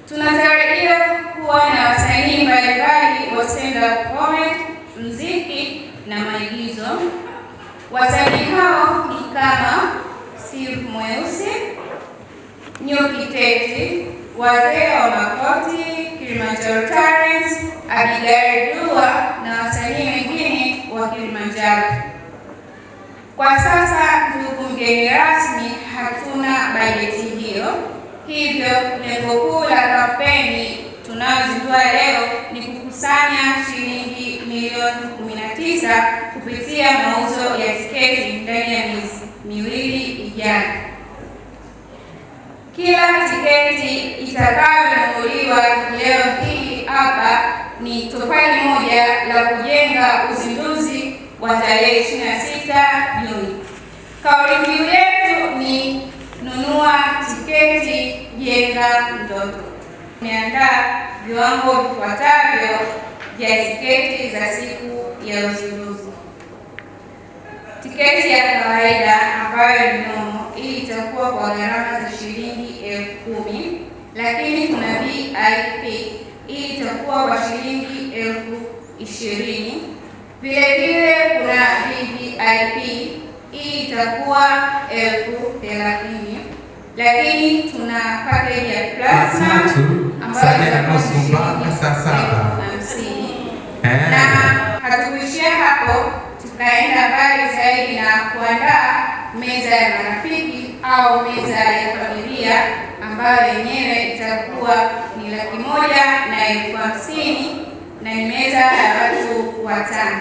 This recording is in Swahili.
Tunatarajia kuwa na wasanii mbalimbali wa stand-up comedy, muziki na maigizo. Wasanii hao ni kama Steve Mweusi, Nyuki Teti, Wazee wa Makoti, Kilimanjaro Talents, Abigail Dua na wasanii wengine wa Kilimanjaro. Kwa sasa, ndugu mgeni rasmi, hatuna bajeti hiyo. Hivyo lengo kuu la kampeni tunayozindua leo ni kukusanya shilingi milioni 19 kupitia mauzo ya tiketi ndani ya miezi miwili ijayo. Kila tiketi itakayonunuliwa leo hii hapa ni tofali moja la kujenga uzinduzi wa tarehe 26 Juni. Kauli mbiu yetu ni nunua tiketi, jenga ndoto. Tumeandaa viwango vifuatavyo vya tiketi za siku ya uzinduzi. Tiketi ya kawaida ambayo ni nomo, hii itakuwa kwa gharama za shilingi 10,000, lakini tuna VIP, hii itakuwa kwa shilingi 20,000. Vile vile kuna VVIP, hii itakuwa 30,000. Lakini tuna package ya platinum ambayo itakuwa shilingi 50,000. Na hatukuishia hapo, tukaenda mbali zaidi na kuandaa meza ya marafiki au meza ya familia ambayo yenyewe itakuwa ni 150,000 na ni meza ya watu 5.